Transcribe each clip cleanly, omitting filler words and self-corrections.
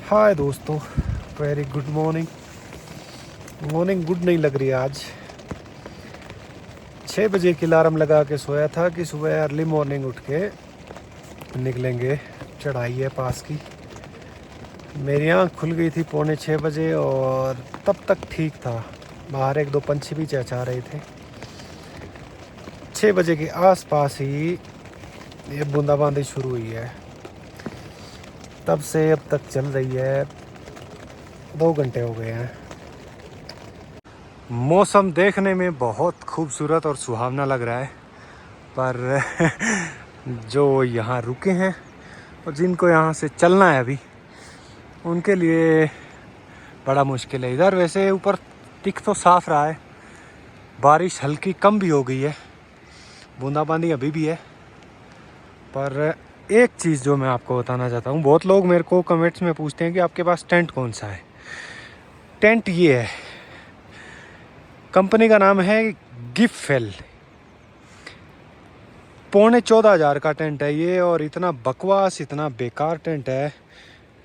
हाय दोस्तों, very good morning. Morning good नहीं लग रही है आज। 6 बजे की अलार्म लगा के सोया था कि सुबह अर्ली मॉर्निंग उठ के निकलेंगे, चढ़ाई है पास की। मेरी आँख खुल गई थी 5:45 और तब तक ठीक था। बाहर एक दो पंछी भी चहचहा रहे थे। 6 बजे के आसपास ही ये बूंदाबांदी शुरू हुई है। तब से अब तक चल रही है, 2 घंटे हो गए हैं। मौसम देखने में बहुत खूबसूरत और सुहावना लग रहा है, पर जो यहाँ रुके हैं और जिनको यहाँ से चलना है अभी, उनके लिए बड़ा मुश्किल है। इधर वैसे ऊपर दिख तो साफ रहा है, बारिश हल्की कम भी हो गई है, बूंदाबांदी अभी भी है। पर एक चीज़ जो मैं आपको बताना चाहता हूँ, बहुत लोग मेरे को कमेंट्स में पूछते हैं कि आपके पास टेंट कौन सा है। टेंट ये है, कंपनी का नाम है गिफेल। 14,500 का टेंट है ये, और इतना बकवास, इतना बेकार टेंट है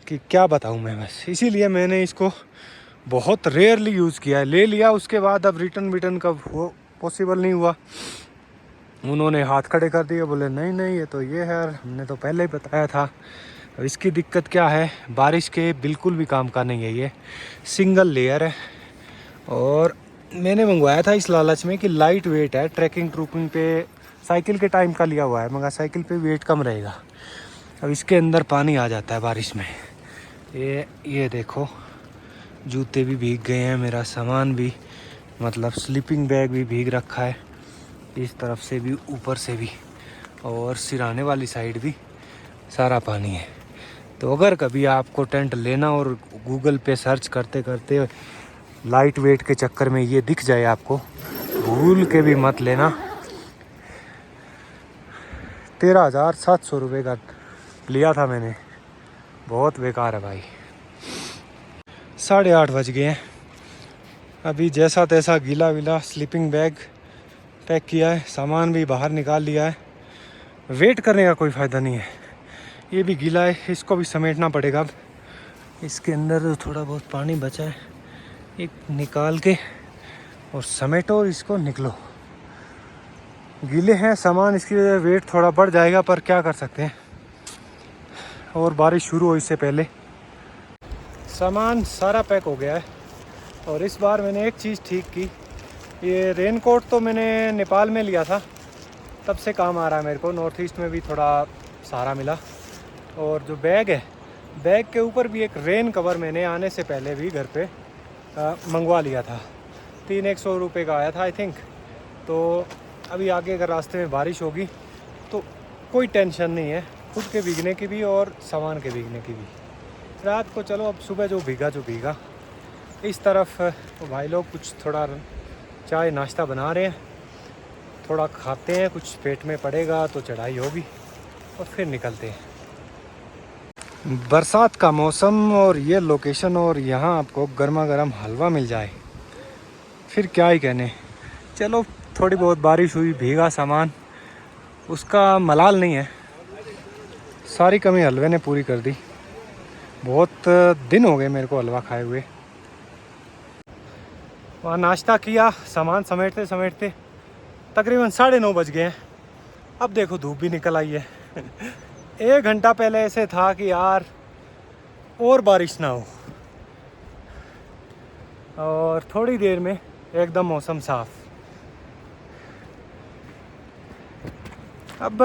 कि क्या बताऊँ मैं। बस इसीलिए मैंने इसको बहुत रेयरली यूज़ किया है। ले लिया, उसके बाद अब रिटर्न का वो पॉसिबल नहीं हुआ। उन्होंने हाथ खड़े कर दिए, बोले नहीं नहीं ये तो ये है, हमने तो पहले ही बताया था। अब इसकी दिक्कत क्या है, बारिश के बिल्कुल भी काम का नहीं है ये, सिंगल लेयर है। और मैंने मंगवाया था इस लालच में कि लाइट वेट है, ट्रैकिंग ट्रूकिंग पे साइकिल के टाइम का लिया हुआ है, मगर साइकिल पे वेट कम रहेगा। अब इसके अंदर पानी आ जाता है बारिश में। ये देखो, जूते भी भीग गए हैं, मेरा सामान भी, मतलब स्लीपिंग बैग भी भीग रखा है, इस तरफ से भी ऊपर से भी, और सिराने वाली साइड भी सारा पानी है। तो अगर कभी आपको टेंट लेना और गूगल पे सर्च करते करते लाइट वेट के चक्कर में ये दिख जाए आपको, भूल के भी मत लेना। 13,700 रुपये का लिया था मैंने, बहुत बेकार है भाई। 8:30 बज गए हैं। अभी जैसा तैसा गीला विला स्लीपिंग बैग पैक किया है, सामान भी बाहर निकाल लिया है। वेट करने का कोई फ़ायदा नहीं है, ये भी गीला है, इसको भी समेटना पड़ेगा। अब इसके अंदर थोड़ा बहुत पानी बचा है, एक निकाल के और समेटो और इसको निकलो। गीले हैं सामान, इसकी वजह से वेट थोड़ा बढ़ जाएगा, पर क्या कर सकते हैं। और बारिश शुरू हो इससे पहले सामान सारा पैक हो गया है। और इस बार मैंने एक चीज़ ठीक की, ये रेनकोट तो मैंने नेपाल में लिया था, तब से काम आ रहा है मेरे को। नॉर्थ ईस्ट में भी थोड़ा सहारा मिला। और जो बैग है, बैग के ऊपर भी एक रेन कवर मैंने आने से पहले भी घर पे मंगवा लिया था। 300 रुपये का आया था आई थिंक। तो अभी आगे अगर रास्ते में बारिश होगी तो कोई टेंशन नहीं है, खुद के भीगने की भी और सामान के भीगने की भी। रात को चलो, अब सुबह जो भीगा जो भीगा। इस तरफ तो भाई लोग कुछ थोड़ा चाय नाश्ता बना रहे हैं, थोड़ा खाते हैं, कुछ पेट में पड़ेगा तो चढ़ाई होगी और फिर निकलते हैं। बरसात का मौसम और ये लोकेशन, और यहाँ आपको गर्मा गर्म हलवा मिल जाए, फिर क्या ही कहने। चलो, थोड़ी बहुत बारिश हुई, भीगा सामान, उसका मलाल नहीं है, सारी कमी हलवे ने पूरी कर दी। बहुत दिन हो गए मेरे को हलवा खाए हुए। वहाँ नाश्ता किया, सामान समेटते समेटते तकरीबन 9:30 बज गए हैं। अब देखो धूप भी निकल आई है। 1 घंटा पहले ऐसे था कि यार और बारिश ना हो, और थोड़ी देर में एकदम मौसम साफ। अब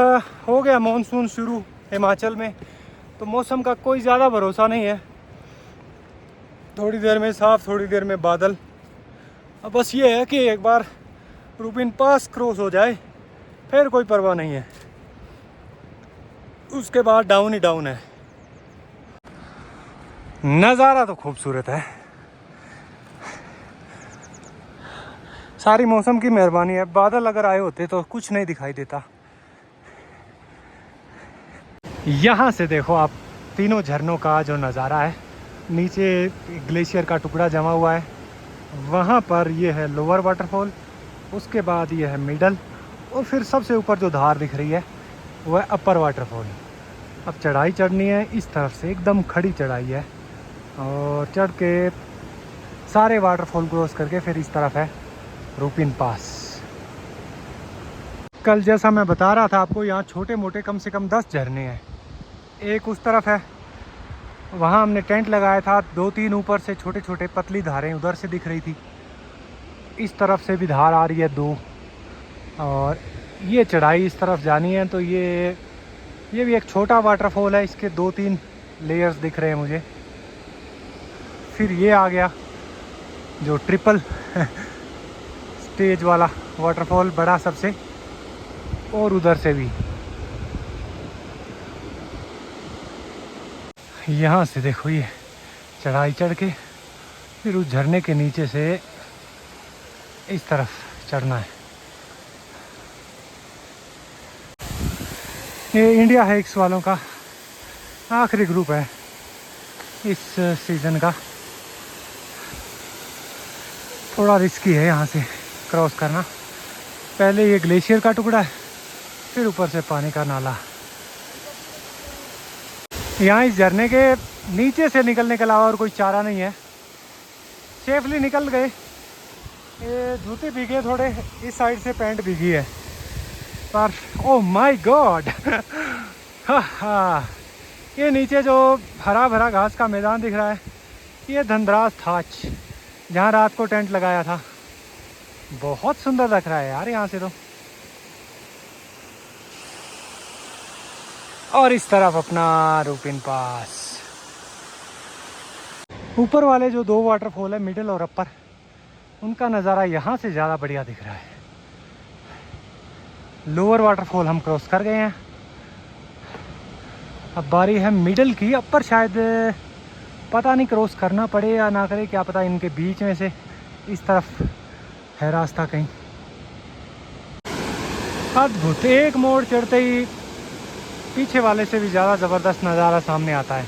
हो गया मॉनसून शुरू हिमाचल में, तो मौसम का कोई ज़्यादा भरोसा नहीं है। थोड़ी देर में साफ, थोड़ी देर में बादल। अब बस ये है कि एक बार रूबिन पास क्रॉस हो जाए, फिर कोई परवाह नहीं है, उसके बाद डाउन ही डाउन है। नज़ारा तो खूबसूरत है, सारी मौसम की मेहरबानी है। बादल अगर आए होते तो कुछ नहीं दिखाई देता। यहाँ से देखो आप तीनों झरनों का जो नज़ारा है, नीचे ग्लेशियर का टुकड़ा जमा हुआ है, वहाँ पर ये है लोअर वाटरफॉल, उसके बाद ये है मिडल, और फिर सबसे ऊपर जो धार दिख रही है वो है अपर वाटरफॉल। अब चढ़ाई चढ़नी है, इस तरफ से एकदम खड़ी चढ़ाई है, और चढ़ के सारे वाटरफॉल क्रॉस करके फिर इस तरफ है रूपिन पास। कल जैसा मैं बता रहा था आपको, यहाँ छोटे मोटे कम से कम 10 झरने हैं। एक उस तरफ है, वहाँ हमने टेंट लगाया था। 2-3 ऊपर से छोटे छोटे पतली धारें उधर से दिख रही थी। इस तरफ से भी धार आ रही है 2। और ये चढ़ाई इस तरफ जानी है तो ये भी एक छोटा वाटरफॉल है। इसके 2-3 लेयर्स दिख रहे हैं मुझे। फिर ये आ गया जो ट्रिपल स्टेज वाला वाटरफॉल, बड़ा सबसे। और उधर से भी यहाँ से देखो, ये चढ़ाई चढ़ के फिर उस झरने के नीचे से इस तरफ चढ़ना है। ये इंडिया हाइक्स वालों का आखिरी ग्रुप है इस सीज़न का। थोड़ा रिस्की है यहाँ से क्रॉस करना। पहले ये ग्लेशियर का टुकड़ा है, फिर ऊपर से पानी का नाला। यहाँ इस झरने के नीचे से निकलने के अलावा और कोई चारा नहीं है। सेफली निकल गए। ये जूते भीगे थोड़े, इस साइड से पैंट भीगी है, पर ओह माय गॉड ये नीचे जो हरा भरा घास का मैदान दिख रहा है, ये धनराज थाच, जहाँ रात को टेंट लगाया था। बहुत सुंदर लग रहा है यार यहाँ से तो। और इस तरफ अपना रूपिन पास। ऊपर वाले जो 2 वाटरफॉल है, मिडिल और अपर, उनका नज़ारा यहाँ से ज़्यादा बढ़िया दिख रहा है। लोअर वाटरफॉल हम क्रॉस कर गए हैं। अब बारी है मिडिल की। अपर शायद पता नहीं क्रॉस करना पड़े या ना करे, क्या पता। इनके बीच में से इस तरफ है रास्ता कहीं। अद्भुत। एक मोड़ चढ़ते ही पीछे वाले से भी ज़्यादा ज़बरदस्त नज़ारा सामने आता है।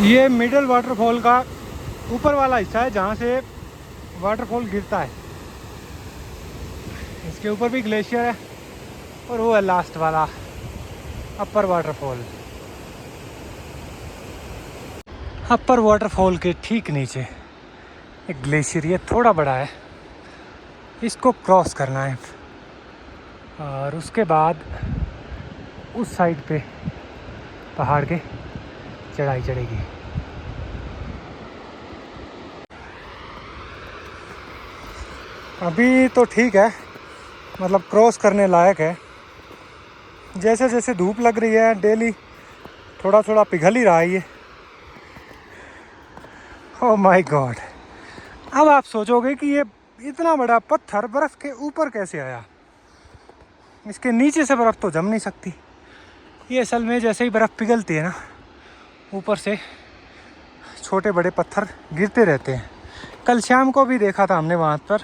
ये मिडिल वाटरफॉल का ऊपर वाला हिस्सा है, जहाँ से वाटरफॉल गिरता है। इसके ऊपर भी ग्लेशियर है। और वो है लास्ट वाला अपर वाटरफॉल। अपर वाटरफॉल के ठीक नीचे एक ग्लेशियर, ये थोड़ा बड़ा है, इसको क्रॉस करना है। और उसके बाद उस साइड पे पहाड़ के चढ़ाई चढ़ेगी। अभी तो ठीक है, मतलब क्रॉस करने लायक है। जैसे जैसे धूप लग रही है, डेली थोड़ा थोड़ा पिघल ही रहा है ये। Oh my God. अब आप सोचोगे कि ये इतना बड़ा पत्थर बर्फ़ के ऊपर कैसे आया। इसके नीचे से बर्फ़ तो जम नहीं सकती। ये असल में जैसे ही बर्फ़ पिघलती है ना, ऊपर से छोटे बड़े पत्थर गिरते रहते हैं। कल शाम को भी देखा था हमने, वहाँ पर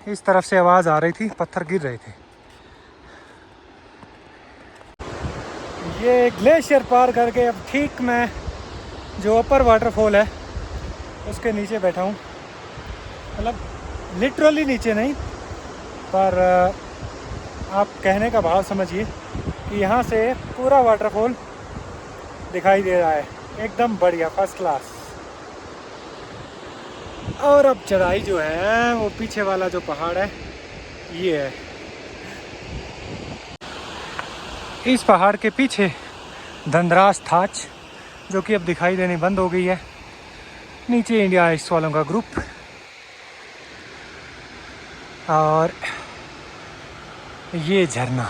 इस तरफ से आवाज़ आ रही थी, पत्थर गिर रहे थे। ये ग्लेशियर पार करके अब ठीक मैं जो अपर वाटरफॉल है उसके नीचे बैठा हूँ। मतलब लिटरली नीचे नहीं, पर आप कहने का भाव समझिए कि यहाँ से पूरा वाटरफॉल दिखाई दे रहा है, एकदम बढ़िया, फर्स्ट क्लास। और अब चढ़ाई जो है वो पीछे वाला जो पहाड़ है ये है। इस पहाड़ के पीछे धनराज थाच, जो कि अब दिखाई देनी बंद हो गई है। नीचे इंडिया हाइक्स वालों का ग्रुप। और ये झरना,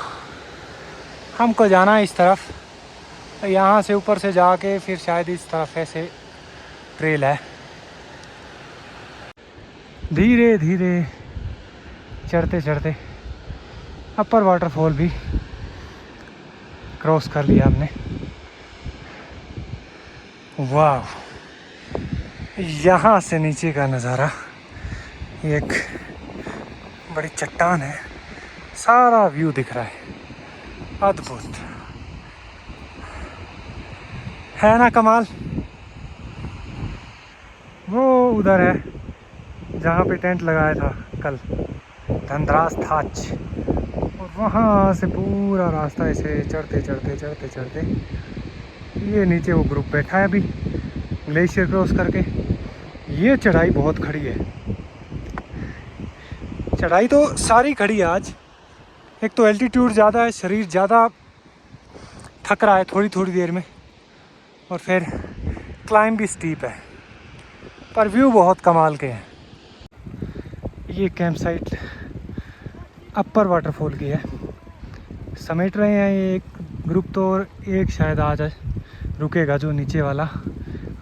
हमको जाना है इस तरफ। यहाँ से ऊपर से जाके फिर शायद इस तरफ ऐसे ट्रेल है। धीरे धीरे चढ़ते चढ़ते अपर वाटरफॉल भी क्रॉस कर लिया हमने। वाह, यहाँ से नीचे का नज़ारा, एक बड़ी चट्टान है, सारा व्यू दिख रहा है। अद्भुत है ना, कमाल। वो उधर है जहाँ पे टेंट लगाया था कल, धनराज थाच। और वहाँ से पूरा रास्ता ऐसे चढ़ते चढ़ते चढ़ते चढ़ते ये नीचे वो ग्रुप बैठा है अभी ग्लेशियर क्रॉस करके। ये चढ़ाई बहुत खड़ी है, चढ़ाई तो सारी खड़ी है आज। एक तो एल्टीट्यूड ज़्यादा है, शरीर ज़्यादा थक रहा है थोड़ी थोड़ी देर में, और फिर क्लाइंब भी स्टीप है, पर व्यू बहुत कमाल के हैं। ये कैंप साइट अपर वाटरफॉल की है, समेट रहे हैं एक ग्रुप तो, और एक शायद आज रुकेगा जो नीचे वाला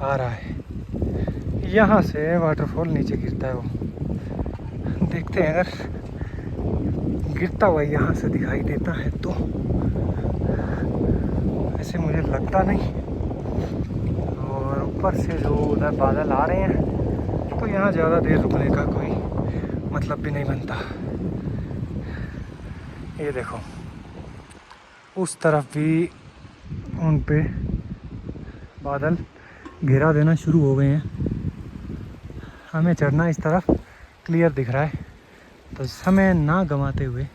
आ रहा है। यहाँ से वाटरफॉल नीचे गिरता है, वो देखते हैं अगर गिरता हुआ यहाँ से दिखाई देता है तो, ऐसे मुझे लगता नहीं। और ऊपर से जो उधर बादल आ रहे हैं तो यहाँ ज़्यादा देर रुकने का कोई मतलब भी नहीं बनता। ये देखो उस तरफ भी उन पे बादल घेरा देना शुरू हो गए हैं। हमें चढ़ना इस तरफ क्लियर दिख रहा है, तो समय ना गंवाते हुए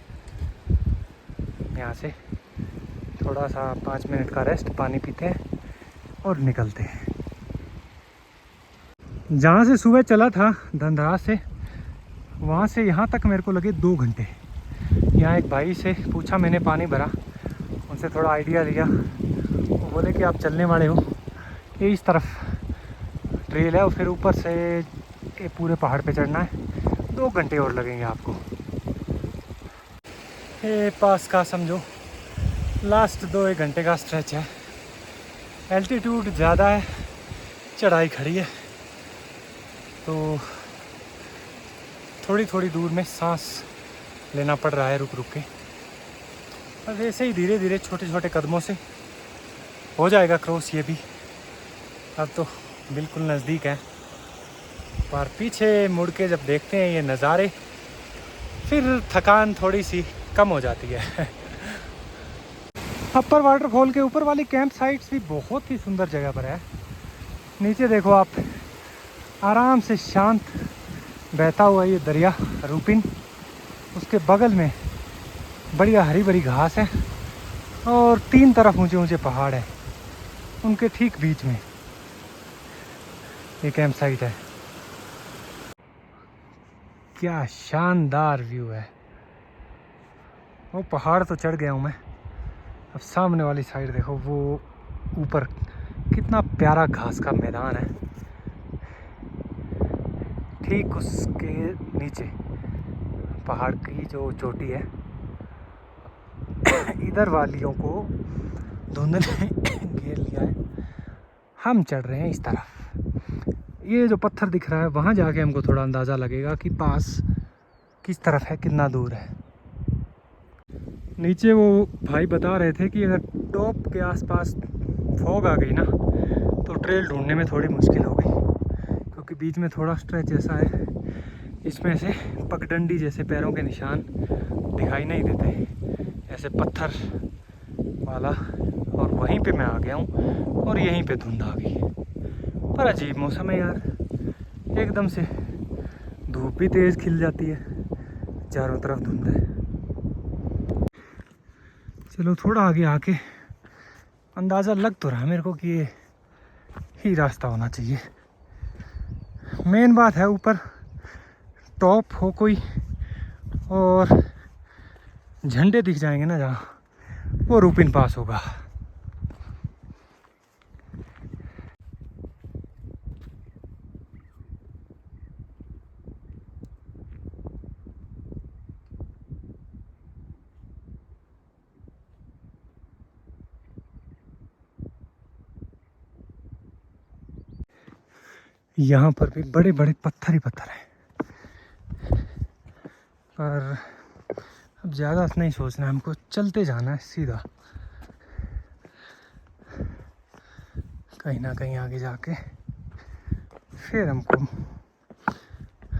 यहाँ से थोड़ा सा 5 मिनट का रेस्ट, पानी पीते हैं और निकलते हैं। जहाँ से सुबह चला था धनराज से, वहाँ से यहाँ तक मेरे को लगे 2 घंटे। यहाँ एक भाई से पूछा मैंने, पानी भरा, उनसे थोड़ा आइडिया लिया। वो बोले कि आप चलने वाले हो, ये इस तरफ ट्रेल है और फिर ऊपर से ये पूरे पहाड़ पे चढ़ना है, 2 घंटे और लगेंगे आपको। ये पास का समझो लास्ट 2-1 घंटे का स्ट्रेच है। एल्टीट्यूड ज़्यादा है, चढ़ाई खड़ी है, तो थोड़ी थोड़ी दूर में सांस लेना पड़ रहा है रुक रुक के। बस ऐसे ही धीरे धीरे छोटे छोटे कदमों से हो जाएगा क्रॉस ये भी। अब तो बिल्कुल नज़दीक है, पर पीछे मुड़ के जब देखते हैं ये नज़ारे, फिर थकान थोड़ी सी कम हो जाती है। अपर वाटरफॉल के ऊपर वाली कैंप साइट्स भी बहुत ही सुंदर जगह पर है। नीचे देखो आप, आराम से शांत बहता हुआ ये दरिया रूपिन, उसके बगल में बढ़िया हरी भरी घास है और 3 तरफ ऊंचे ऊंचे पहाड़ हैं, उनके ठीक बीच में ये कैंप साइट है। क्या शानदार व्यू है। वो पहाड़ तो चढ़ गया हूँ मैं, अब सामने वाली साइड देखो, वो ऊपर कितना प्यारा घास का मैदान है। ठीक उसके नीचे पहाड़ की जो चोटी है, इधर वालियों को धुंध ने घेर लिया है। हम चढ़ रहे हैं इस तरफ। ये जो पत्थर दिख रहा है वहाँ जाके हमको थोड़ा अंदाज़ा लगेगा कि पास किस तरफ है, कितना दूर है। नीचे वो भाई बता रहे थे कि अगर टॉप के आसपास फॉग आ गई ना तो ट्रेल ढूंढने में थोड़ी मुश्किल हो गई, क्योंकि बीच में थोड़ा स्ट्रेच ऐसा है, इसमें से पगडंडी जैसे पैरों के निशान दिखाई नहीं देते, ऐसे पत्थर वाला। और वहीं पे मैं आ गया हूँ और यहीं पे धुंध आ गई। पर अजीब मौसम है यार, एकदम से धूप भी तेज़ खिल जाती है, चारों तरफ धुंध है। चलो थोड़ा आगे आके अंदाज़ा लग तो रहा मेरे को कि ये ही रास्ता होना चाहिए। मेन बात है ऊपर टॉप हो कोई और झंडे दिख जाएंगे ना जहाँ, वो रूपिन पास होगा। यहाँ पर भी बड़े बड़े पत्थर ही पत्थर हैं, पर अब ज़्यादा नहीं सोचना, हमको चलते जाना है सीधा। कहीं ना कहीं आगे जाके फिर हमको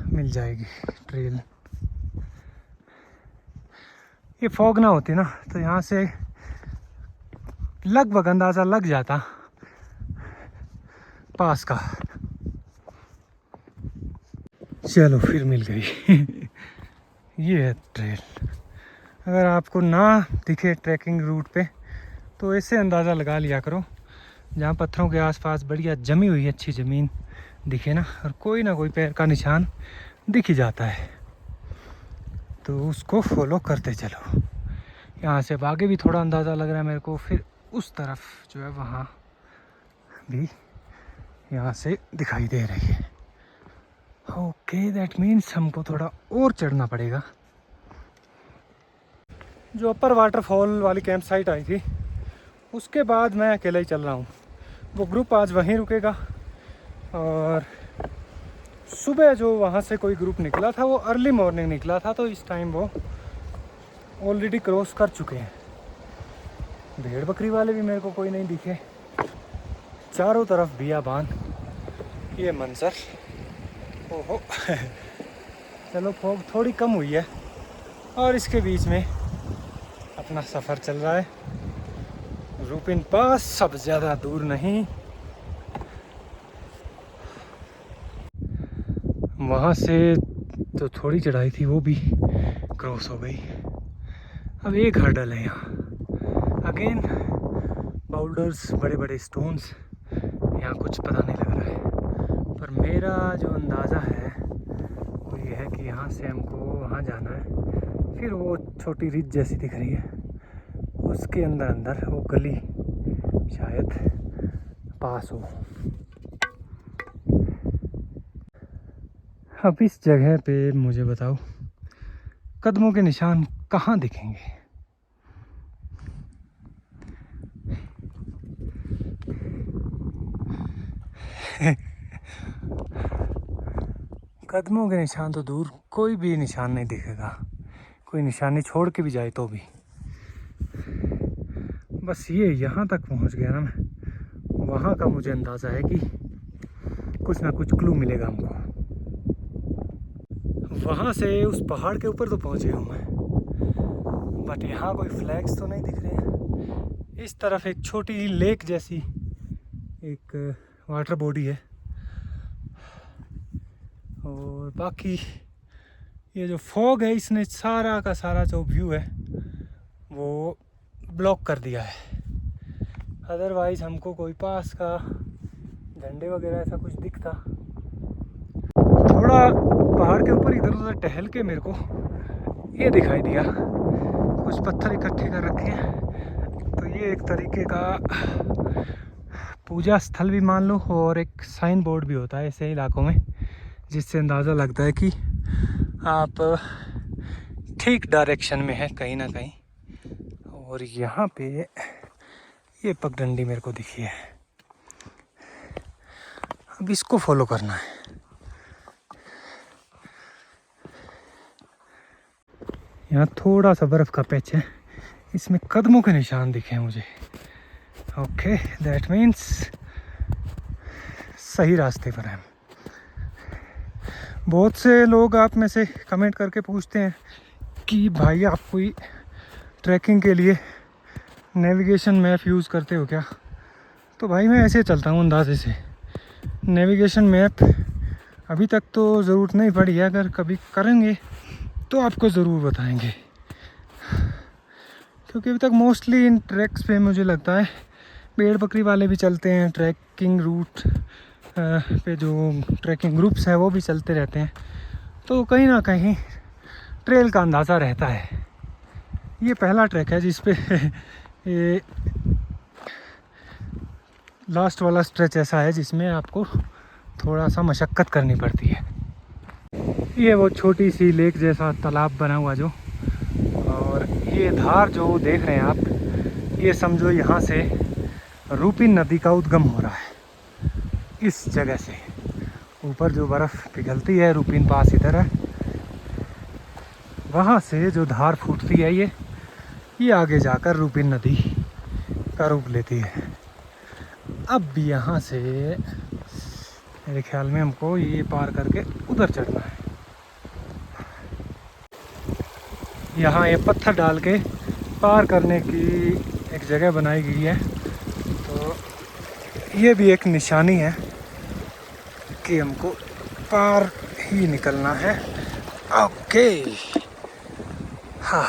मिल जाएगी ट्रेल। ये फॉग ना होती ना तो यहाँ से लगभग अंदाज़ा लग जाता पास का। चलो फिर मिल गई। ये है ट्रेल, अगर आपको ना दिखे ट्रैकिंग रूट पे तो ऐसे अंदाज़ा लगा लिया करो, जहाँ पत्थरों के आसपास बढ़िया जमी हुई अच्छी ज़मीन दिखे ना, और कोई ना कोई पैर का निशान दिख ही जाता है, तो उसको फॉलो करते चलो। यहाँ से अब आगे भी थोड़ा अंदाज़ा लग रहा है मेरे को, फिर उस तरफ जो है वहाँ भी यहाँ से दिखाई दे रही है। ओके, दैट मीन्स हमको थोड़ा और चढ़ना पड़ेगा। जो अपर वाटरफॉल वाली कैंप साइट आई थी उसके बाद मैं अकेला ही चल रहा हूँ। वो ग्रुप आज वहीं रुकेगा, और सुबह जो वहाँ से कोई ग्रुप निकला था वो अर्ली मॉर्निंग निकला था, तो इस टाइम वो ऑलरेडी क्रॉस कर चुके हैं। भेड़ बकरी वाले भी मेरे को कोई नहीं दिखे, चारों तरफ बियाबान, ये मंजर, ओहो। चलो फॉग थोड़ी कम हुई है और इसके बीच में अपना सफ़र चल रहा है। रूपिन पास सब ज़्यादा दूर नहीं, वहाँ से तो थोड़ी चढ़ाई थी वो भी क्रॉस हो गई। अब एक हर्डल है यहाँ, अगेन बाउल्डर्स, बड़े बड़े स्टोन्स, यहाँ कुछ पता नहीं लग रहा है, पर मेरा जो अंदाज़ा है वो ये है कि यहाँ से हमको वहाँ जाना है। फिर वो छोटी रिज जैसी दिख रही है, उसके अंदर अंदर वो गली शायद पास हो। अब इस जगह पे मुझे बताओ कदमों के निशान कहाँ दिखेंगे? कदमों के निशान तो दूर, कोई भी निशान नहीं दिखेगा, कोई निशानी छोड़ के भी जाए तो भी। बस ये यहाँ तक पहुँच गया ना मैं, वहाँ का मुझे अंदाज़ा है कि कुछ ना कुछ क्लू मिलेगा हमको। वहाँ से उस पहाड़ के ऊपर तो पहुँच गया हूँ मैं, बट यहाँ कोई फ्लैग्स तो नहीं दिख रहे हैं। इस तरफ एक छोटी लेक जैसी एक वाटर बॉडी है, और बाकी ये जो फॉग है इसने सारा का सारा जो व्यू है वो ब्लॉक कर दिया है। अदरवाइज़ हमको कोई पास का झंडे वगैरह ऐसा कुछ दिखता। थोड़ा पहाड़ के ऊपर इधर उधर टहल के मेरे को ये दिखाई दिया, कुछ पत्थर इकट्ठे कर रखे हैं, तो ये एक तरीके का पूजा स्थल भी मान लो, और एक साइन बोर्ड भी होता है ऐसे इलाकों में, जिससे अंदाज़ा लगता है कि आप ठीक डायरेक्शन में है कहीं ना कहीं। और यहाँ पे ये पगडंडी मेरे को दिखी है, अब इसको फॉलो करना है। यहाँ थोड़ा सा बर्फ़ का पैच है, इसमें कदमों के निशान दिखे हैं मुझे। ओके, दैट मीन्स सही रास्ते पर हैं। बहुत से लोग आप में से कमेंट करके पूछते हैं कि भाई आप कोई ट्रैकिंग के लिए नेविगेशन मैप यूज़ करते हो क्या? तो भाई मैं ऐसे चलता हूँ अंदाज़े से, नेविगेशन मैप अभी तक तो ज़रूरत नहीं पड़ी है, अगर कभी करेंगे तो आपको ज़रूर बताएंगे, क्योंकि अभी तक मोस्टली इन ट्रैक्स पे मुझे लगता है भेड़ बकरी वाले भी चलते हैं, ट्रैकिंग रूट पे जो ट्रैकिंग ग्रुप्स हैं वो भी चलते रहते हैं, तो कहीं ना कहीं ट्रेल का अंदाज़ा रहता है। ये पहला ट्रैक है जिस पे ये लास्ट वाला स्ट्रेच ऐसा है जिसमें आपको थोड़ा सा मशक्क़त करनी पड़ती है। ये वो छोटी सी लेक जैसा तालाब बना हुआ जो, और ये धार जो देख रहे हैं आप, ये समझो यहाँ से रूपिन नदी का उद्गम हो रहा है। इस जगह से ऊपर जो बर्फ़ पिघलती है, रूपिन पास इधर है, वहाँ से जो धार फूटती है ये आगे जाकर रूपिन नदी का रूप लेती है। अब भी यहाँ से मेरे ख्याल में हमको ये पार करके उधर चढ़ना है। यहाँ ये पत्थर डाल के पार करने की एक जगह बनाई गई है, तो ये भी एक निशानी है कि हमको पार ही निकलना है। ओके, हाँ,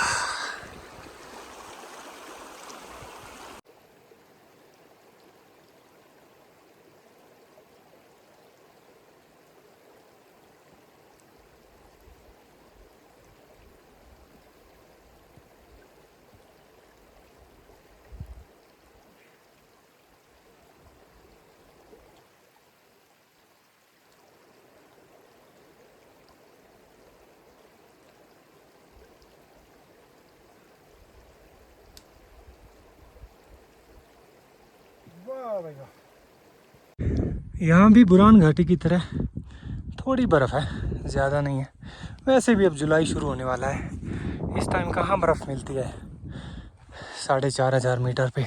यहाँ भी बुरान घाटी की तरह थोड़ी बर्फ़ है, ज़्यादा नहीं है। वैसे भी अब जुलाई शुरू होने वाला है, इस टाइम कहाँ बर्फ़ मिलती है 4,500 मीटर पे।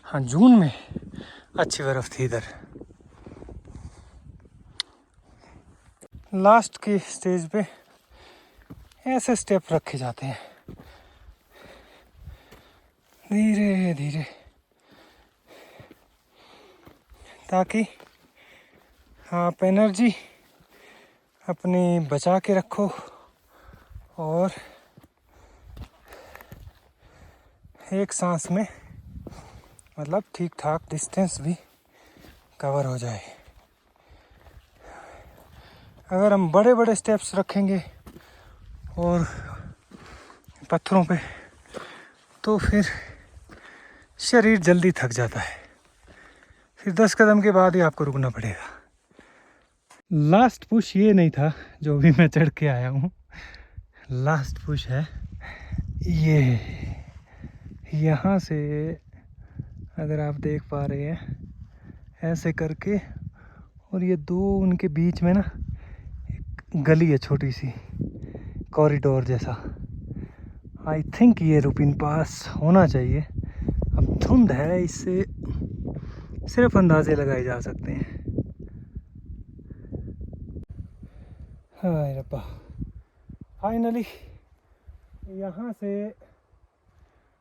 हाँ, जून में अच्छी बर्फ़ थी इधर। लास्ट के स्टेज पे ऐसे स्टेप रखे जाते हैं, धीरे धीरे, ताकि आप एनर्जी अपनी बचा के रखो और एक सांस में मतलब ठीक ठाक डिस्टेंस भी कवर हो जाए। अगर हम बड़े बड़े स्टेप्स रखेंगे और पत्थरों पे, तो फिर शरीर जल्दी थक जाता है, फिर 10 कदम के बाद ही आपको रुकना पड़ेगा। लास्ट पुश ये नहीं था जो भी मैं चढ़ के आया हूँ, लास्ट पुश है ये। यहाँ से अगर आप देख पा रहे हैं, ऐसे करके, और ये दो उनके बीच में ना एक गली है, छोटी सी कॉरिडोर जैसा। आई थिंक ये रुपिन पास होना चाहिए। अब धुंध है, इससे सिर्फ अंदाजे लगाए जा सकते हैं। हाय रब्बा, फाइनली यहाँ से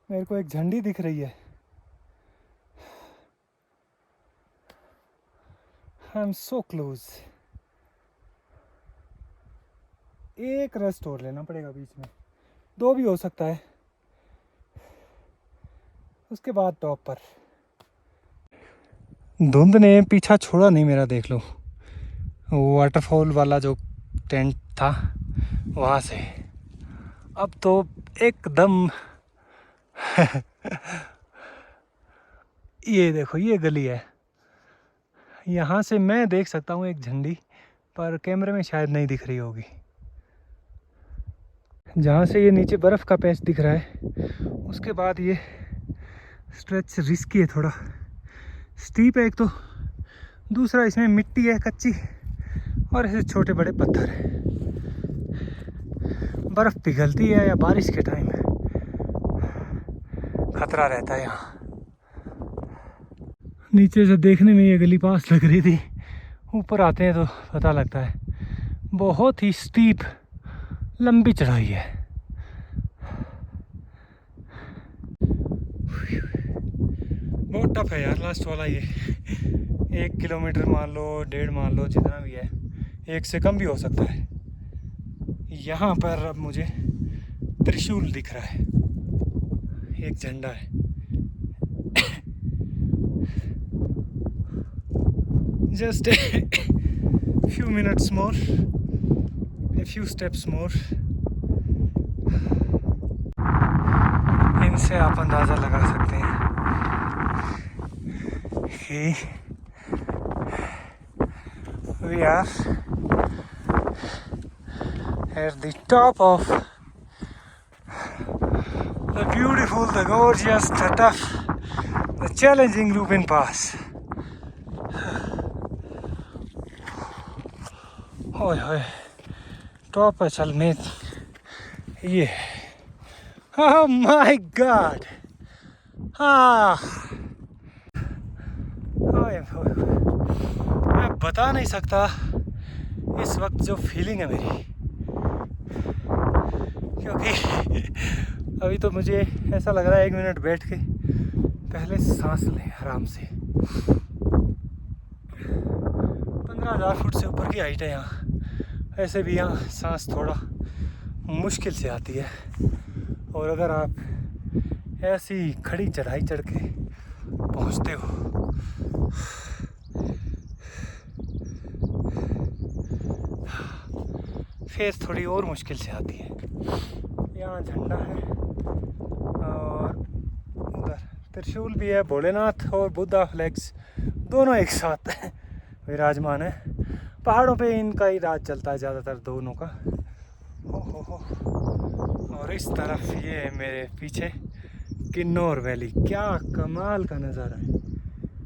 मेरे को एक झंडी दिख रही है। I am so close. एक रेस्ट और लेना पड़ेगा बीच में, 2 भी हो सकता है, उसके बाद टॉप पर। धुंध ने पीछा छोड़ा नहीं मेरा, देख लो वाटरफॉल वाला जो टेंट था वहाँ से। अब तो एकदम ये देखो, ये गली है, यहाँ से मैं देख सकता हूँ एक झंडी, पर कैमरे में शायद नहीं दिख रही होगी। जहाँ से ये नीचे बर्फ़ का पैच दिख रहा है, उसके बाद ये स्ट्रेच रिस्की है, थोड़ा स्टीप है एक तो, दूसरा इसमें मिट्टी है कच्ची, और ऐसे छोटे बड़े पत्थर हैं। बर्फ़ पिघलती है या बारिश के टाइम है, खतरा रहता है यहाँ। नीचे से देखने में ये गली पास लग रही थी, ऊपर आते हैं तो पता लगता है बहुत ही स्टीप लंबी चढ़ाई है। बहुत टफ है यार लास्ट वाला ये। 1 किलोमीटर मान लो, 1.5 मान लो, जितना भी है, 1 से कम भी हो सकता है। यहाँ पर अब मुझे त्रिशूल दिख रहा है, एक झंडा है। Just a few minutes more, a few steps more. इनसे आप अंदाज़ा लगा सकते हैं कि we are at the top of the beautiful, the gorgeous, the tough, the challenging Lupin Pass. ओए होए, टॉप पर चल में ये, ओह माय गॉड, हाँ, मैं बता नहीं सकता इस वक्त जो फीलिंग है मेरी, क्योंकि अभी तो मुझे ऐसा लग रहा है 1 मिनट बैठ के पहले सांस लें आराम से। 15,000 फुट से ऊपर की हाइट है यहाँ, ऐसे भी यहाँ सांस थोड़ा मुश्किल से आती है, और अगर आप ऐसी खड़ी चढ़ाई चढ़ के पहुँचते हो, फेस थोड़ी और मुश्किल से आती है। यहाँ झंडा है और उधर त्रिशूल भी है, भोलेनाथ और बुद्धा फ्लैग्स दोनों एक साथ विराजमान है। पहाड़ों पे इनका ही राज चलता है ज़्यादातर, दोनों का। हो। और इस तरफ ये मेरे पीछे किन्नौर वैली, क्या कमाल का नज़ारा है।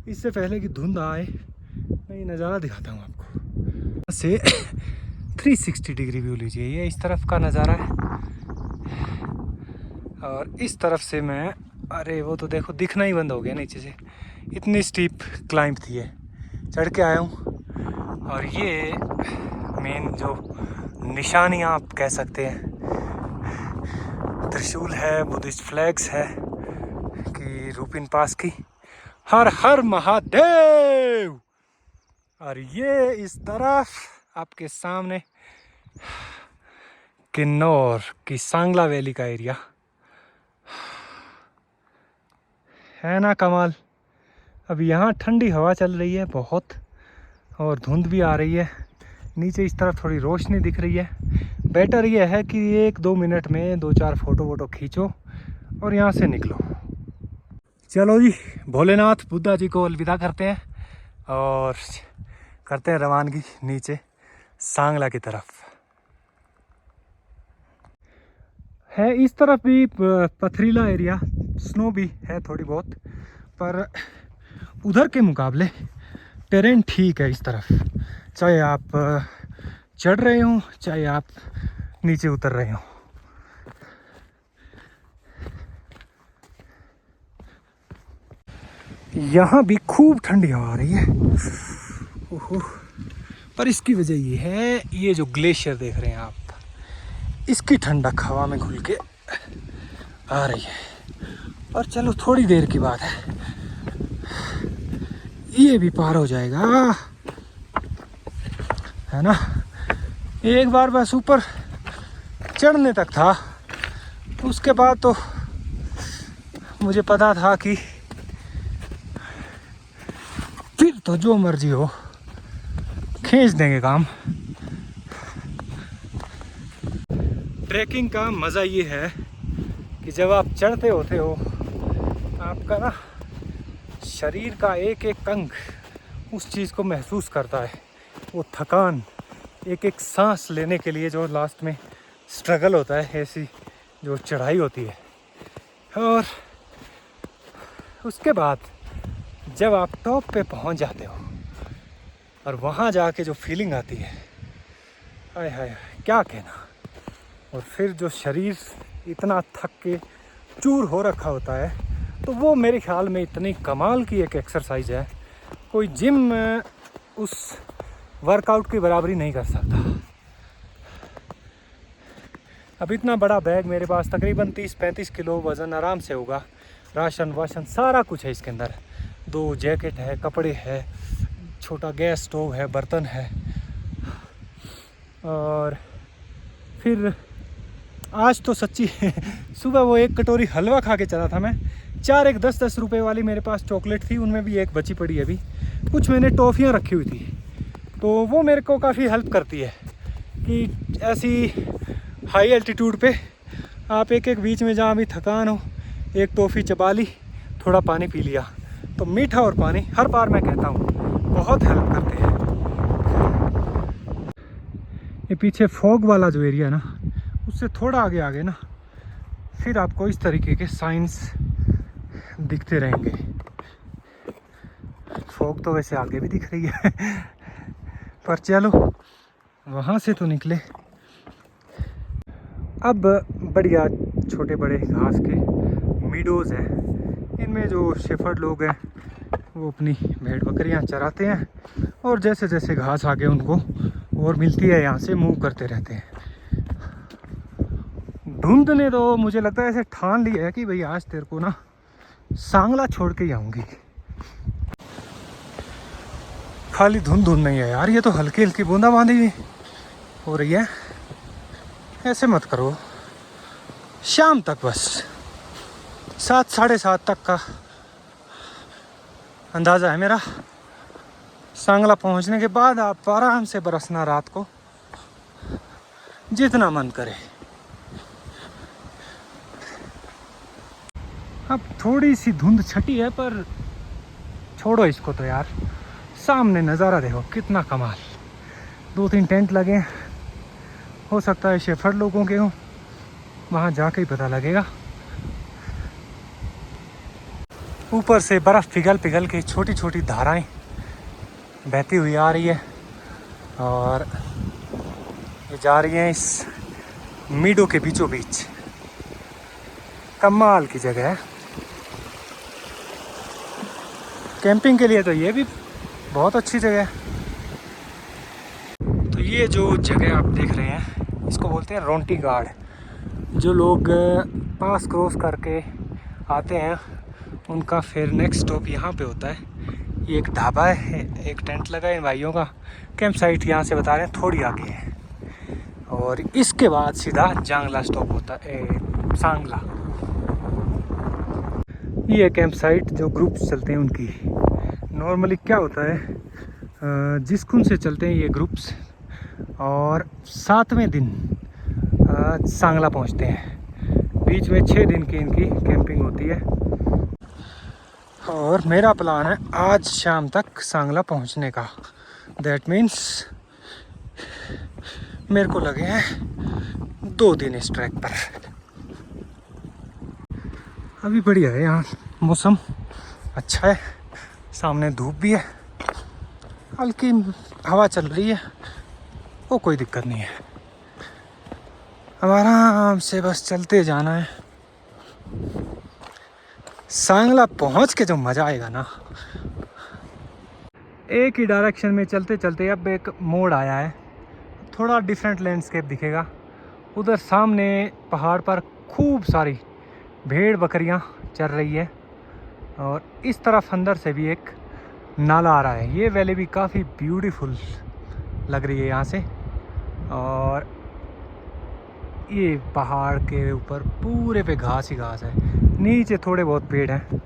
इससे पहले कि धुंध आए मैं ये नज़ारा दिखाता हूँ आपको। से 360 डिग्री व्यू लीजिए, ये इस तरफ का नज़ारा है और इस तरफ से मैं, अरे वो तो देखो दिखना ही बंद हो गया नीचे से, इतनी स्टीप क्लाइंब थी ये, चढ़ के आया हूँ। और ये मेन जो निशानियाँ आप कह सकते हैं, त्रिशूल है, बुद्धिस्ट फ्लैग्स है कि रूपिन पास की, हर हर महादेव। और ये इस तरफ आपके सामने किन्नौर की सांगला वैली का एरिया है ना, कमाल। अब यहाँ ठंडी हवा चल रही है बहुत और धुंध भी आ रही है, नीचे इस तरफ थोड़ी रोशनी दिख रही है। बेटर ये है कि 1-2 मिनट में 2-4 फ़ोटो वोटो खींचो और यहाँ से निकलो। चलो जी, भोलेनाथ बुद्धा जी को अलविदा करते हैं और करते हैं रवानगी नीचे सांगला की तरफ। है इस तरफ भी पथरीला एरिया, स्नो भी है थोड़ी बहुत, पर उधर के मुकाबले टेरेन ठीक है इस तरफ, चाहे आप चढ़ रहे हो चाहे आप नीचे उतर रहे हो। यहाँ भी खूब ठंडी हवा आ रही है। ओहो, पर इसकी वजह ये है, ये जो ग्लेशियर देख रहे हैं आप, इसकी ठंडक हवा में घुल के आ रही है। और चलो थोड़ी देर की बात है, ये भी पार हो जाएगा, है ना। एक बार बस ऊपर चढ़ने तक था, उसके बाद तो मुझे पता था कि फिर तो जो मर्जी हो खींच देंगे काम। ट्रैकिंग का मज़ा ये है कि जब आप चढ़ते होते हो, आपका ना शरीर का एक एक अंग उस चीज़ को महसूस करता है। वो थकान, एक एक सांस लेने के लिए जो लास्ट में स्ट्रगल होता है, ऐसी जो चढ़ाई होती है। और उसके बाद जब आप टॉप पे पहुंच जाते हो और वहाँ जाके जो फीलिंग आती है, हाय हाय क्या कहना। और फिर जो शरीर इतना थक के चूर हो रखा होता है, तो वो मेरे ख्याल में इतनी कमाल की एक एक्सरसाइज है, कोई जिम उस वर्कआउट की बराबरी नहीं कर सकता। अब इतना बड़ा बैग मेरे पास, तकरीबन 30-35 किलो वज़न आराम से होगा, राशन वाशन सारा कुछ है इसके अंदर, 2 जैकेट है, कपड़े है, छोटा गैस स्टोव है, बर्तन है। और फिर आज तो सच्ची सुबह वो 1 कटोरी हलवा खा के चला था मैं, 4 एक 10-10 रुपए वाली मेरे पास चॉकलेट थी, उनमें भी एक बची पड़ी है अभी, कुछ मैंने टॉफ़ियाँ रखी हुई थी, तो वो मेरे को काफ़ी हेल्प करती है कि ऐसी हाई एल्टीट्यूड पे आप एक एक बीच में जहाँ भी थकान हो, एक टॉफ़ी चबा ली, थोड़ा पानी पी लिया, तो मीठा और पानी हर बार मैं कहता हूँ बहुत हेल्प करते हैं। ये पीछे फॉग वाला जो एरिया है ना, उससे थोड़ा आगे आगे ना, फिर आपको इस तरीके के साइंस दिखते रहेंगे। फॉग तो वैसे आगे भी दिख रही है पर चलो वहाँ से तो निकले। अब बढ़िया छोटे बड़े घास के मीडोज़ हैं, इनमें जो शेफर्ड लोग हैं वो अपनी भेड़ बकरियां चराते हैं, और जैसे जैसे घास आगे उनको और मिलती है यहाँ से मूव करते रहते हैं। धुंध ने तो मुझे लगता है ऐसे ठान लिया है कि भाई आज तेरे को ना सांगला छोड़ के ही आऊँगी। खाली धुंध नहीं है यार, ये तो हल्की हल्की बूंदाबांदी भी हो रही है। ऐसे मत करो, शाम तक बस 7-7:30 तक का अंदाज़ा है मेरा। सांगला पहुंचने के बाद आप आराम से बरसना रात को जितना मन करे। अब थोड़ी सी धुंध छटी है, पर छोड़ो इसको तो यार, सामने नज़ारा देखो कितना कमाल। 2-3 टेंट लगे हैं, हो सकता है शेफर्ड लोगों के हों, वहाँ जाके ही पता लगेगा। ऊपर से बर्फ़ पिघल पिघल के छोटी छोटी धाराएं बहती हुई आ रही है और ये जा रही हैं इस मीडो के बीचों बीच। कमाल की जगह है कैंपिंग के लिए, तो ये भी बहुत अच्छी जगह है। तो ये जो जगह आप देख रहे हैं इसको बोलते हैं रोंटी गार्ड। जो लोग पास क्रॉस करके आते हैं उनका फिर नेक्स्ट स्टॉप यहाँ पे होता है। ये एक ढाबा है, एक टेंट लगा है भाइयों का। कैंप साइट यहाँ से बता रहे हैं थोड़ी आगे है और इसके बाद सीधा जांगला स्टॉप होता है, सांगला। ये कैंप साइट जो ग्रुप्स चलते हैं उनकी। नॉर्मली क्या होता है, जिसकुन से चलते हैं ये ग्रुप्स और 7वें दिन सांगला पहुंचते हैं। बीच में 6 दिन की इनकी कैंपिंग होती है और मेरा प्लान है आज शाम तक सांगला पहुंचने का। दैट मीन्स मेरे को लगे हैं 2 दिन इस ट्रैक पर। अभी बढ़िया है यहाँ, मौसम अच्छा है, सामने धूप भी है, हल्की हवा चल रही है, वो कोई दिक्कत नहीं है। अब आराम से बस चलते जाना है। सांगला पहुंच के जो मज़ा आएगा ना, एक ही डायरेक्शन में चलते चलते अब एक मोड़ आया है, थोड़ा डिफरेंट लैंडस्केप दिखेगा। उधर सामने पहाड़ पर खूब सारी भेड़ बकरियां चर रही है और इस तरफ अंदर से भी एक नाला आ रहा है। ये वैली भी काफ़ी ब्यूटीफुल लग रही है यहाँ से। और ये पहाड़ के ऊपर पूरे पे घास ही घास है, नीचे थोड़े बहुत पेड़ हैं।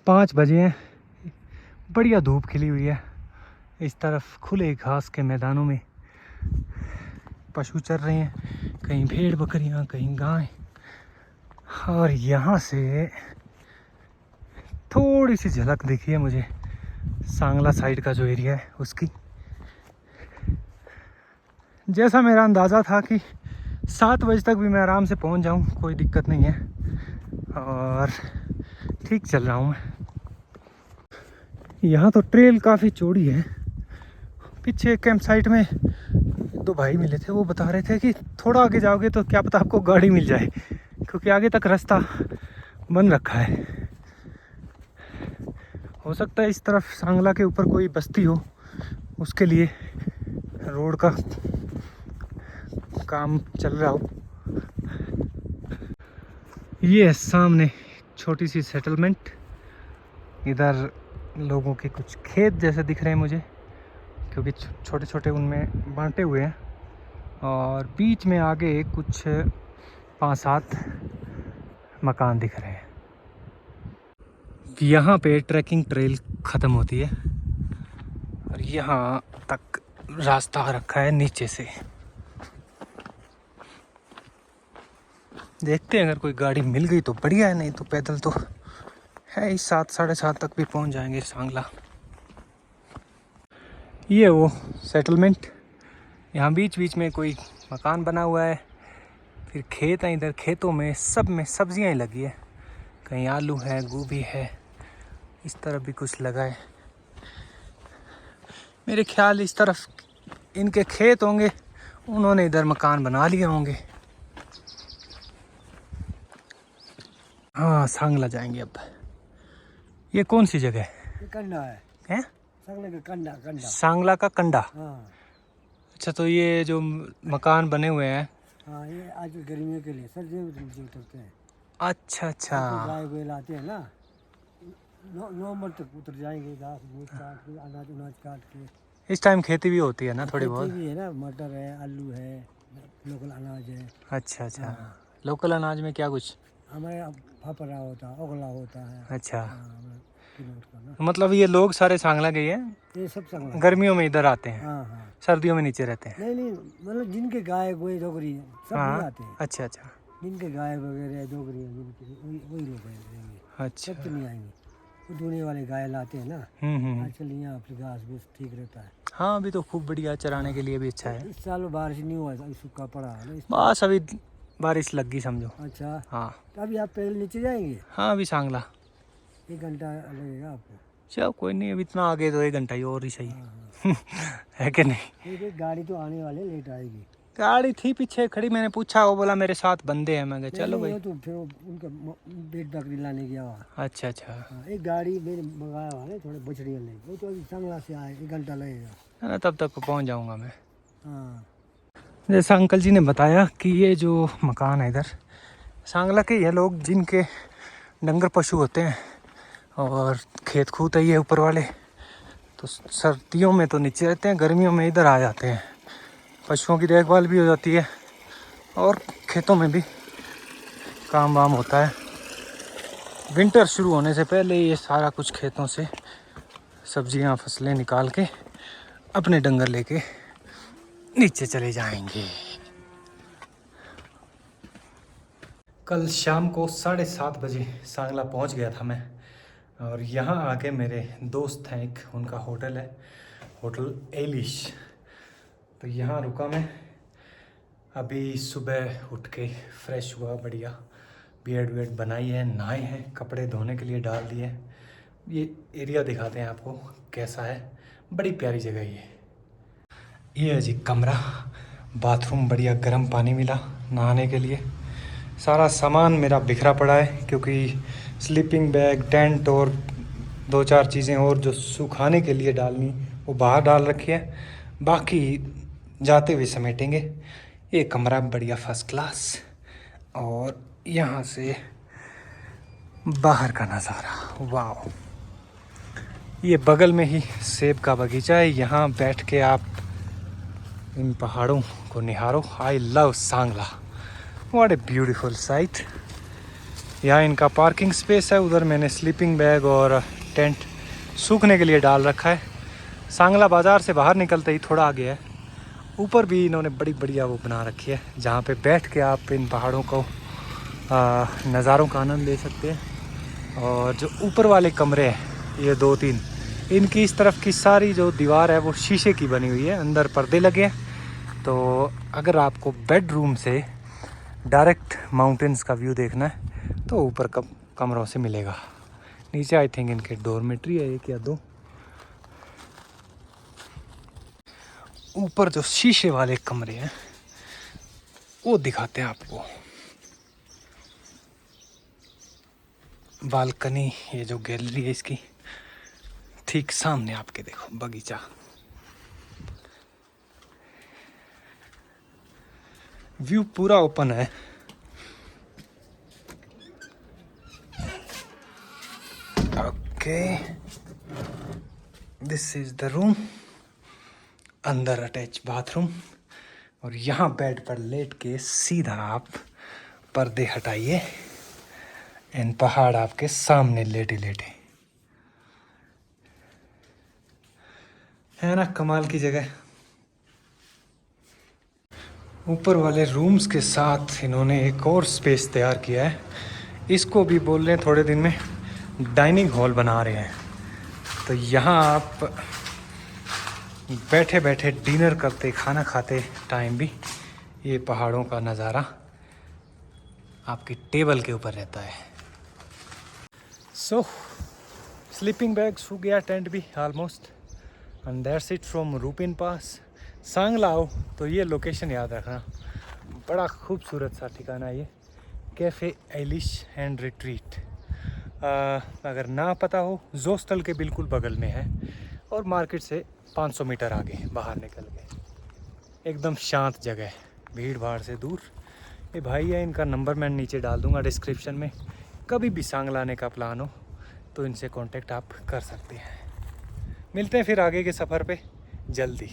5 बजे हैं, बढ़िया धूप खिली हुई है। इस तरफ खुले घास के मैदानों में पशु चर रहे हैं, कहीं भेड़ बकरियां, कहीं गाय। और यहाँ से थोड़ी सी झलक दिखी है मुझे सांगला साइड का जो एरिया है उसकी। जैसा मेरा अंदाज़ा था कि 7 बजे तक भी मैं आराम से पहुँच जाऊँ, कोई दिक्कत नहीं है और ठीक चल रहा हूँ मैं। यहाँ तो ट्रेल काफ़ी चौड़ी है। पीछे कैंप साइट में 2 भाई मिले थे, वो बता रहे थे कि थोड़ा आगे जाओगे तो क्या पता आपको गाड़ी मिल जाए, क्योंकि आगे तक रास्ता बन रखा है। हो सकता है इस तरफ सांगला के ऊपर कोई बस्ती हो, उसके लिए रोड का काम चल रहा हो। ये सामने छोटी सी सेटलमेंट, इधर लोगों के कुछ खेत जैसे दिख रहे हैं मुझे, क्योंकि छोटे छोटे उनमें बांटे हुए हैं। और बीच में आगे कुछ 5-7 मकान दिख रहे हैं। यहाँ पे ट्रैकिंग ट्रेल ख़त्म होती है और यहाँ तक रास्ता रखा है नीचे से। देखते हैं, अगर कोई गाड़ी मिल गई तो बढ़िया है, नहीं तो पैदल तो है ही, 7 साढ़े 7 तक भी पहुँच जाएंगे सांगला। ये वो सेटलमेंट, यहाँ बीच बीच में कोई मकान बना हुआ है, फिर खेत हैं। इधर खेतों में सब में सब्जियां ही लगी है, कहीं आलू है, गोभी है, इस तरफ भी कुछ लगा है। मेरे ख्याल इस तरफ इनके खेत होंगे, उन्होंने इधर मकान बना लिए होंगे। हाँ, सांगला जाएंगे अब। ये कौन सी जगह है? कंडा है, सांगला का कंडा। कंडा, सांगला का कंडा। हाँ। अच्छा, तो ये जो मकान बने हुए हैं, हाँ, ये आज गर्मियों के लिए, सर्दियों में उतरते हैं। अच्छा अच्छा, तो गाय बैल आते हैं ना, नवंबर तक उतर जाएंगे। घास भूस काट के, अनाज काट के। इस टाइम खेती भी होती है ना थोड़ी बहुत? भी है ना, मटर है, आलू है, लोकल अनाज है। अच्छा अच्छा, लोकल अनाज में क्या कुछ? हमारे फाफड़ा होता है, ओगला होता है। अच्छा, ना। मतलब ये लोग सारे सांगला गए हैं, ये सब सांगला गर्मियों में इधर आते हैं। हाँ हाँ, सर्दियों में नीचे रहते हैं। नहीं, मतलब जिनके गाय गोई डोगरी सब हाँ, नहीं आते हैं। अच्छा अच्छा, जिनके गाय वगैरह डोगरी है, वही लोग रहेंगे। अच्छा, सब तो नहीं आएंगे। वो धोने वाले गाय लाते हैं ना। आजकल यहाँ अपनी घास भूस ठीक रहता है। हाँ, अभी तो खूब बढ़िया, चराने के लिए भी अच्छा है। इस साल बारिश नहीं हुआ, सूखा पड़ा है ना। बस अभी बारिश लग गई समझो। अच्छा, हाँ तो अभी आप पहले नीचे जाएंगे? हाँ अभी सांगला। 1 घंटा लगेगा आपको? चलो कोई नहीं, अब इतना आगे तो 1 घंटा ही और ही सही। हाँ हाँ। है कि नहीं? ठीक है, गाड़ी तो आने वाले, लेट आएगी। गाड़ी थी पीछे खड़ी, मैंने पूछा, वो बोला मेरे साथ बंदे हैं। मैं कहा चलो नहीं, भाई। वो तो फिर उनका पेट बकरी लाने गया वहाँ। अच्छा अच्छा। हाँ, एक गाड़ी मैंने मंगाया हुआ है, थोड़े बछड़ी वाले, वो तो अभी सांगला से आए, 1 घंटा लगेगा। है ना, तब तक पहुंच जाऊंगा मैं। हाँ जैसा अंकल जी ने बताया कि ये जो मकान है इधर सांगला के, ये लोग जिनके डंगर पशु होते हैं और खेत खूत है ये ऊपर वाले, तो सर्दियों में तो नीचे रहते हैं, गर्मियों में इधर आ जाते हैं। पशुओं की देखभाल भी हो जाती है और खेतों में भी काम वाम होता है। विंटर शुरू होने से पहले ये सारा कुछ खेतों से सब्जियां फसलें निकाल के अपने डंगर लेके नीचे चले जाएंगे। कल शाम को 7:30 बजे सांगला पहुंच गया था मैं, और यहाँ आके मेरे दोस्त हैं एक, उनका होटल है, होटल एलिश, तो यहाँ रुका मैं। अभी सुबह उठ के फ्रेश हुआ, बढ़िया बियर्ड वियर्ड बनाई है, नहाए हैं, कपड़े धोने के लिए डाल दिए। ये एरिया दिखाते हैं आपको कैसा है, बड़ी प्यारी जगह ये है जी कमरा, बाथरूम, बढ़िया गर्म पानी मिला नहाने के लिए। सारा सामान मेरा बिखरा पड़ा है क्योंकि स्लीपिंग बैग, टेंट और 2-4 चीज़ें और जो सुखाने के लिए डालनी वो बाहर डाल रखी है, बाकी जाते हुए समेटेंगे। ये कमरा बढ़िया फर्स्ट क्लास, और यहाँ से बाहर का नज़ारा वाह। ये बगल में ही सेब का बगीचा है, यहाँ बैठ के आप इन पहाड़ों को निहारो। I love Sangla, what a beautiful sight. यहाँ इनका पार्किंग स्पेस है, उधर मैंने स्लीपिंग बैग और टेंट सूखने के लिए डाल रखा है। सांगला बाज़ार से बाहर निकलते ही थोड़ा आगे है, ऊपर भी इन्होंने बड़ी बढ़िया वो बना रखी है जहाँ पे बैठ के आप इन पहाड़ों को नज़ारों का आनंद ले सकते हैं। और जो ऊपर वाले कमरे हैं ये 2-3, इनकी इस तरफ की सारी जो दीवार है वो शीशे की बनी हुई है, अंदर पर्दे लगे हैं। तो अगर आपको बेडरूम से डायरेक्ट माउंटेन्स का व्यू देखना है तो ऊपर कमरों से मिलेगा। नीचे आई थिंक इनके डॉर्मेट्री है 1 या 2। ऊपर जो शीशे वाले कमरे हैं वो दिखाते हैं आपको। बालकनी, ये जो गैलरी है इसकी ठीक सामने आपके देखो बगीचा। व्यू पूरा ओपन है। Okay, this is the room, अंदर अटैच बाथरूम, और यहाँ बेड पर लेट के सीधा आप पर्दे हटाइए, इन पहाड़ आपके सामने लेटे लेटे। है ना कमाल की जगह। ऊपर वाले रूम्स के साथ इन्होंने एक और स्पेस तैयार किया है, इसको भी बोल रहे हैं थोड़े दिन में डाइनिंग हॉल बना रहे हैं। तो यहाँ आप बैठे बैठे डिनर करते, खाना खाते टाइम भी ये पहाड़ों का नज़ारा आपकी टेबल के ऊपर रहता है। सो स्लीपिंग बैग सूख गया, टेंट भी almost, and that's it from Rupin pass. Sangla आओ तो ये लोकेशन याद रखना, बड़ा खूबसूरत सा ठिकाना है ये, कैफ़े एलिश एंड रिट्रीट। अगर ना पता हो, जोस्तल के बिल्कुल बगल में है और मार्केट से 500 मीटर आगे बाहर निकल के, एकदम शांत जगह है, भीड़ भाड़ से दूर। ये भाई है, इनका नंबर मैं नीचे डाल दूंगा डिस्क्रिप्शन में। कभी भी सांगला आने का प्लान हो तो इनसे कांटेक्ट आप कर सकते हैं। मिलते हैं फिर आगे के सफ़र पे जल्दी।